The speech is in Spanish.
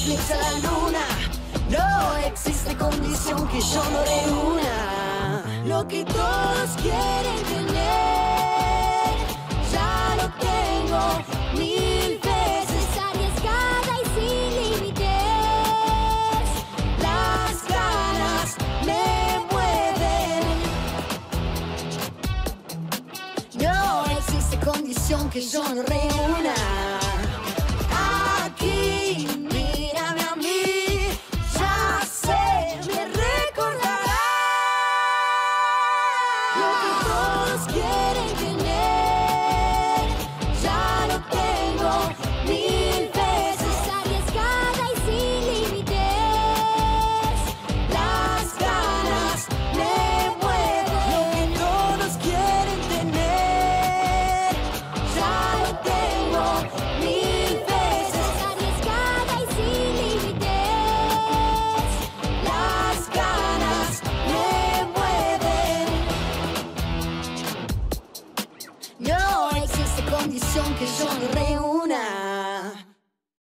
eclipse la luna. No existe condición que yo no reúna. Lo que todos quieren tener, ya lo tengo 1000 veces. Arriesgada y sin límites, Las ganas me mueven. No existe condición que yo no reúna.